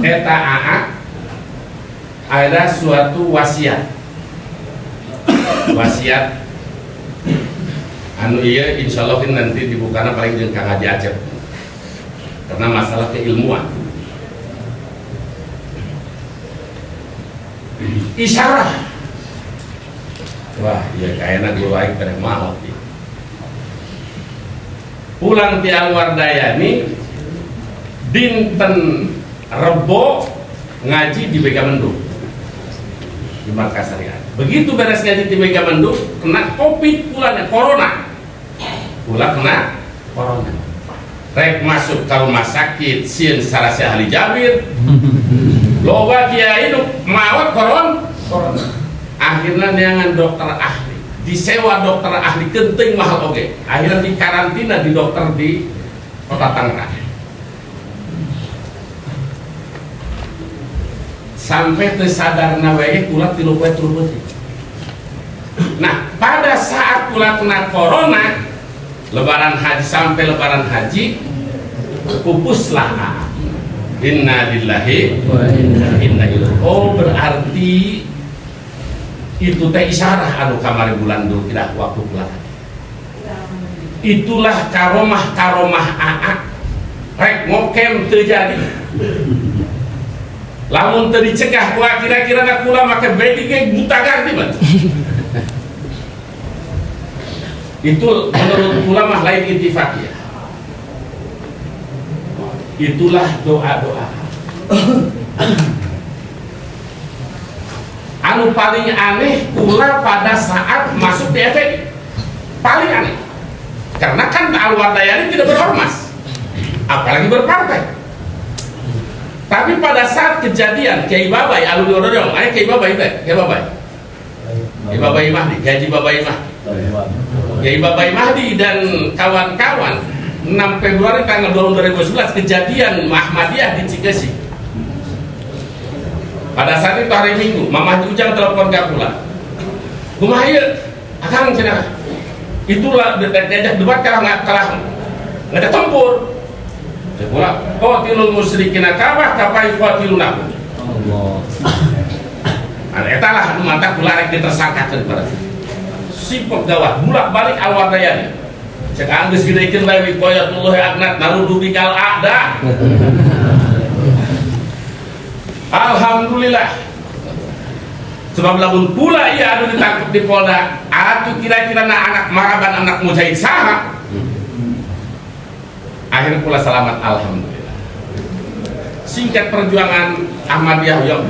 Eta AA ada suatu wasiat anu ieu insyaallah nanti dibukana paling jeung Kang Haji Acep karena masalah keilmuan. Isyarah. Wah, ya kayaknya guru aing pada maot. Pulang ti Alwardayani dinten Rebo ngaji di Megamendung di Markas Syariat. Begitu beres ngaji di Megamendung kena Covid pulanya corona. Pula kena corona. Rek masuk ke rumah sakit sieun sarasih ahli Jabir. Loba kiai nu maot corona. Akhirnya neangan dokter ahli. Disewa dokter ahli kenting mahal oge. Akhirnya di karantina di dokter di Kota Tangerang. sampai tersadarna wae kula 3 poe turun. Nah, pada saat kula kena corona, lebaran haji sampai lebaran haji, pupuslah. Inna lillahi wa inna ilaihi. Oh, berarti itu teh isyarah anu kamari bulan dulu tidak waktu bulan. Itulah karomah AA rek ngokem terjadi. Lamun teu dicegah kula kira-kira na kula make bedi ge buta ganti mah. Itu menurut ulama lain intifaqiyah. Itulah doa-doa. Anu paling aneh kula pada saat masuk di FPI. Paling aneh. Karena kan Al-Wardayani tidak berormas, apalagi berpartai. Tapi pada saat kejadian Kiai Babai, alumni Ododong, Kiai Babai teh, Kiai Babai Mahdi, Kiai Babai Mahdi dan kawan-kawan 6 Februari tanggal 2011 kejadian Muhammadiyah di Cikesi. Pada saat itu hari Minggu, Mamah Ujang telepon ke pula. Kumaha ieu? Akang cenah. Itulah diajak debat kalah nggak tempur. Saya pula, qatilul musyrikin kabah kapai qatiluna. Allah. Nah, eta lah anu mantap kula rek ditersangkakeun pada si pegawai bolak-balik Al-Wardayani. Cek anggeus gideikeun lewi qoyatullah agnat narudu bikal a'da. Alhamdulillah. Sebab lamun pula ia anu ditangkap di Polda, atuh kira-kira anak maraban anak mujahid saha. Akhirnya pula selamat, alhamdulillah. Singkat perjuangan Ahmadiyah yang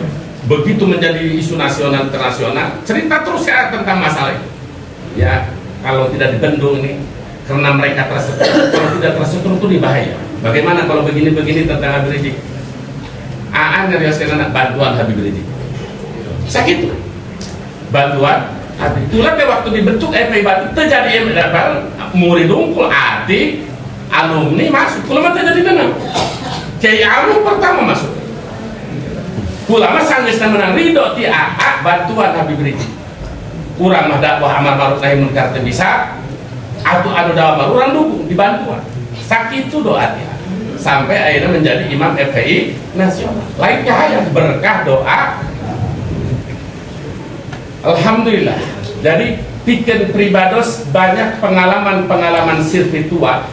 begitu menjadi isu nasional internasional, cerita terus ya tentang masalah itu. Ya, kalau tidak dibendung ini karena mereka tersetrum, kalau tidak tersetrum itu bahaya. Bagaimana kalau begini-begini tentang Habib Rizik? Aan ngerioskeun anak bantuan Habib Rizik. Sakit tuh bantuan itulah waktu dibentuk FPI Batu terjadi murid unggul adik alumni masuk ulama terjadi tenang Kiai Amu pertama masuk ulama sanggeus menang ridho ti AA bantuan Habib Rizik urang mah dakwah amar ma'ruf nahi munkar teu bisa atuh anu dakwah urang dukung dibantuan sakit itu doa dia sampai akhirnya menjadi imam FPI nasional lainnya hayang berkah doa. Alhamdulillah. Jadi bikin pribados banyak pengalaman-pengalaman spiritual.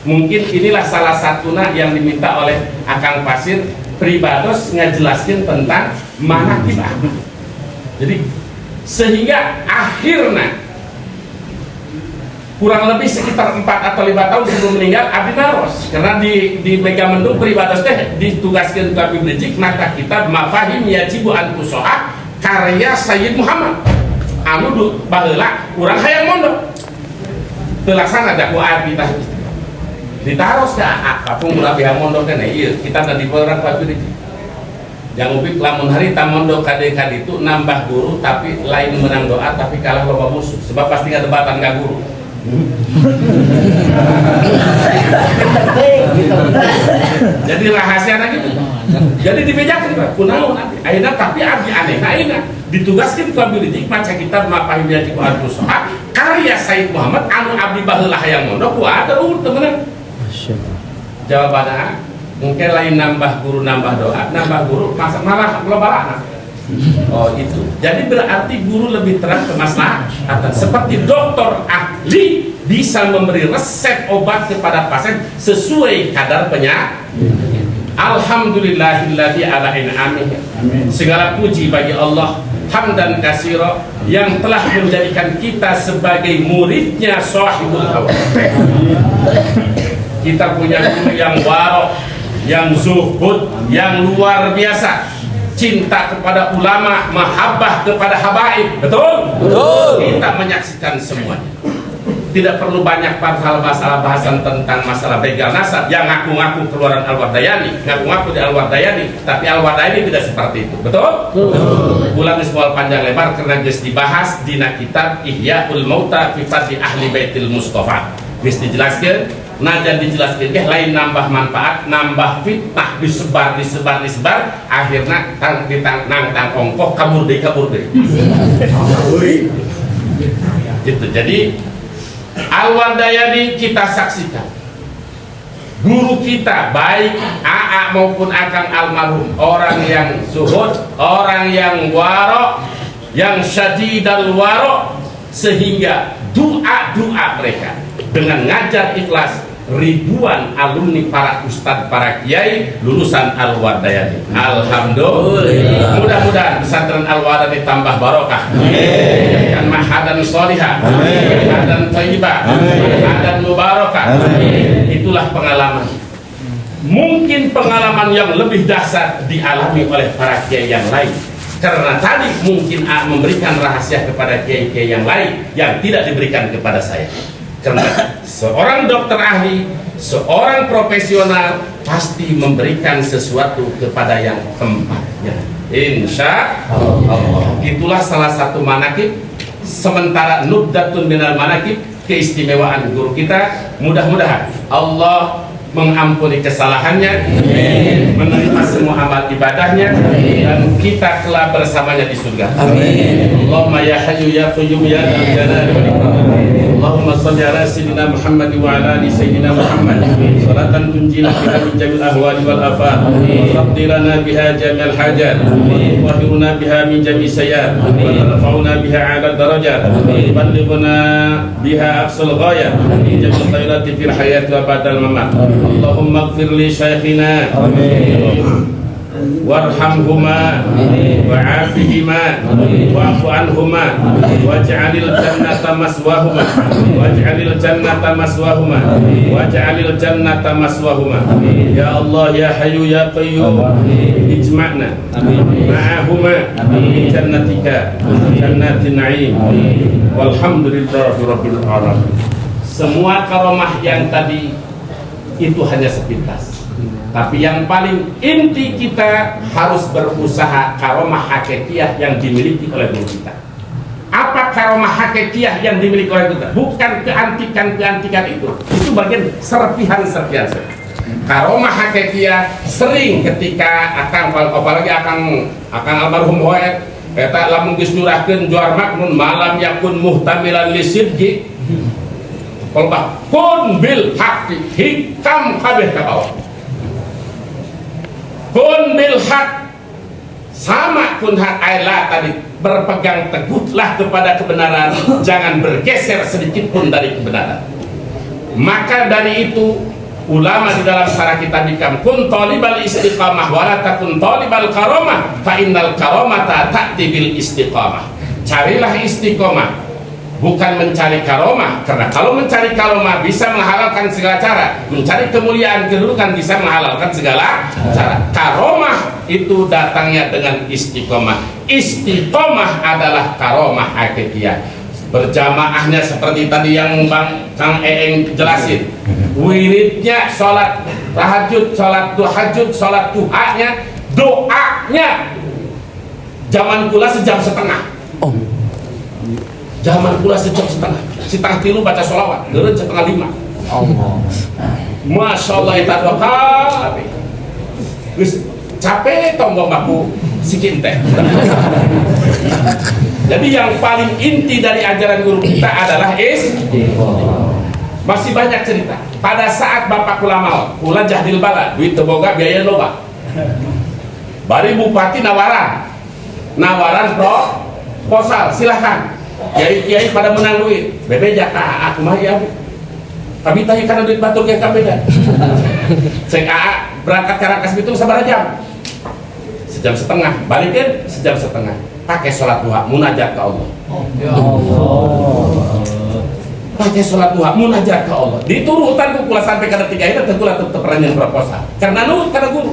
Mungkin inilah salah satunya yang diminta oleh Akang Pasir pribados ngajelaskan tentang manaqib. Jadi sehingga akhirnya kurang lebih sekitar 4 atau 5 tahun sebelum meninggal abdi naros karena di Megamendung pribados teh ditugaskan ke Habib Rizik maka kita mafahim yajibu an tusoha karya Sayyid Muhammad anu baheula urang hayang mondok telaksana dakwah kita ditaros ka apapun urang hayang mondok kana ieu kita da dipeurang ka Habib Rizik yang ubik lamun harita mondok kade itu nambah guru tapi lain menang doa tapi kalah loba musuh sebab pasti kadebatan ka guru. Jadi rahasianya gitu. Jadi dibejakan kunaon abdi ayeuna tapi abdi anehna ayeuna ditugaskeun ku Habib Rizik maca kitab Mafahim Yajibu an Tusoha karya Sayyid Muhammad anu abdi baheula hayang mondok ku ada temenan. Masyaallah. Jawabannya mungkin lain nambah guru nambah doa nambah guru malah loba. Oh itu. Jadi berarti guru lebih terang ke maslahatan seperti dokter ahli bisa memberi resep obat kepada pasien sesuai kadar penyakit. Alhamdulillahilladzi ala in'amih. Segala puji bagi Allah hamdan katsira yang telah menjadikan kita sebagai muridnya Shahibul Hawa. Kita punya guru yang warok, yang zuhud, yang luar biasa. Cinta kepada ulama, mahabbah kepada habaib, betul? Betul. Kita menyaksikan semuanya. Tidak perlu banyak hal masalah bahasan tentang masalah begal nasab yang ngaku-ngaku keluaran Al-Wardayani, ngaku-ngaku di Al-Wardayani, tapi Al-Wardayani tidak seperti itu, betul? Betul. Bulan sebuah panjang lebar karena geus dibahas dina kitab Ihyaul Mauta fi Fadli Ahli Baitil Mustofa. Geus dijelaskeun najan dijelaskan lain nambah manfaat, nambah fitnah, disebar, akhirnya nang ongkoh kabur deh. Gitu. Jadi Al-Wardayani kita saksikan guru kita baik AA maupun Akang almarhum, orang yang zuhud, orang yang warok, yang syadidal warok, sehingga doa mereka dengan ngajar ikhlas ribuan alumni para ustadz, para kiai lulusan Al-Wardayani. Alhamdulillah. Mudah-mudahan pesantren Al-Wardayani tambah barokah. Amin. Mahadan sholihah, mahadan thayyibah, mahadan mubarakah. Itulah pengalaman. Mungkin pengalaman yang lebih dahsyat dialami oleh para kiai yang lain. Karena tadi mungkin memberikan rahasia kepada kiai-kiai yang lain yang tidak diberikan kepada saya. Karena seorang dokter ahli, seorang profesional pasti memberikan sesuatu kepada yang tempatnya. Insya Allah. Itulah salah satu manakib. Sementara nubdatun minal manakib, keistimewaan guru kita. Mudah-mudahan Allah mengampuni kesalahannya, menerima semua amal ibadahnya, dan kita kelak bersamanya di surga. Amin. Allahumma ya hayyu ya qayyum ya dzal jalali wal ikram. Allahumma shalli ala sayyidina Muhammad wa ala ali sayyidina Muhammad salatan tunjina biha min jamil ahwali wal afat wa taqdirana biha jamil hajat wa tahiruna biha min jamil sayyat wa tarfa'una biha ala darajat wa tuballighuna biha aqsal ghayat min jamil khairati fil hayati wa ba'dal mamat. Allahumma ighfir li shaykhina warhamhuma wa'afihima wa'fu anhuma waj'alil jannata maswahuma waj'alil jannata maswahuma waj'alil jannata maswahuma. Ya Allah ya Hayyu ya Qayyum, ijma'na ma'ahuma fi jannatika jannatin na'im walhamdulillahi rabbil alamin. Semua karomah yang tadi itu hanya sepintas, tapi yang paling inti kita harus berusaha karomah hakikiyah yang dimiliki oleh guru kita. Apa karomah hakikiyah yang dimiliki oleh guru kita? Bukan keantikan itu bagian serpihan saja. Karomah hakikiyah sering ketika apalagi akang almarhum Hoer eta lamun geus nyurahkeun juar maknun malam yakun muhtamilan lisidqi kolbah kun bil haqqi, hikam kabeh ka bawah. Kun bil haq, sama kun hak ayla tadi, berpegang teguhlah kepada kebenaran, jangan bergeser sedikit pun dari kebenaran. Maka dari itu ulama di dalam syarah kitab Hikam, kun talibal istiqamah wala takun talibal karomah fa innal karomata ta'ti bil istiqamah. Carilah istiqamah, bukan mencari karomah, karena kalau mencari karomah bisa menghalalkan segala cara, mencari kemuliaan kedudukan bisa menghalalkan segala cara. Karomah itu datangnya dengan istiqomah. Istiqomah adalah karomah hakikiyah. Berjamaahnya seperti tadi yang Kang Eeng jelasin, wiridnya sholat tahajud, sholat duhajud, sholat duhanya, doanya zaman kula sejam setengah. Zaman pula sejam setengah tilu baca sholawat, gereun setengah 5. Masya Allah itu wakal. Geus capek tonggo baku sikin teh. Jadi yang paling inti dari ajaran guru kita adalah masih banyak cerita. Pada saat bapak kula maot, kula jahdil bala, duit teboga biaya loba. Bari bupati nawaran proposal, silahkan. Kiai-kiai pada menang duit, bebeja ka aku mah ya. Tapi tanya karena duit batur ge kabeda. Cek AA berangkat ke Rangkas Bitung sabaraha jam? Sejam setengah, balikin sejam setengah. Pakai sholat duha, munajat ke Allah. Ya Allah. Pakai sholat duha, munajat ke Allah. Diturutan kula sampai ke detik akhir tentu lah tetap peranyan proposal. Karena nurut karena guru.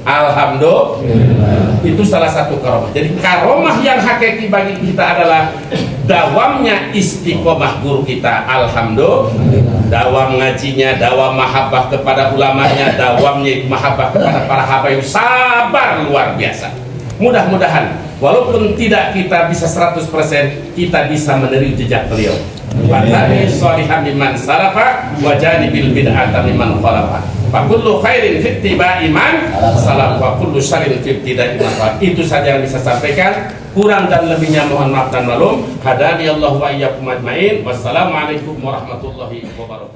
Alhamdulillah. Itu salah satu karomah. Jadi karomah yang hakiki bagi kita adalah dawamnya istiqomah guru kita. Alhamdulillah. Dawam ngajinya, dawam mahabbah kepada ulamanya, dawamnya mahabbah kepada para habaib, sabar luar biasa. Mudah-mudahan Walaupun tidak kita bisa 100%, kita bisa meniru jejak beliau. Fatani sholihan liman salafa wa janibil bid'ata liman khalafa. Fa kullu khairin fi ittiba'i man salaf wa kullu syarrin fi ibtida'i man khalaf. Itu saja yang bisa sampaikan. Kurang dan lebihnya mohon maaf dan maklum. Hadani Allah wa iyyakum ajmain. Wassalamualaikum warahmatullahi wabarakatuh.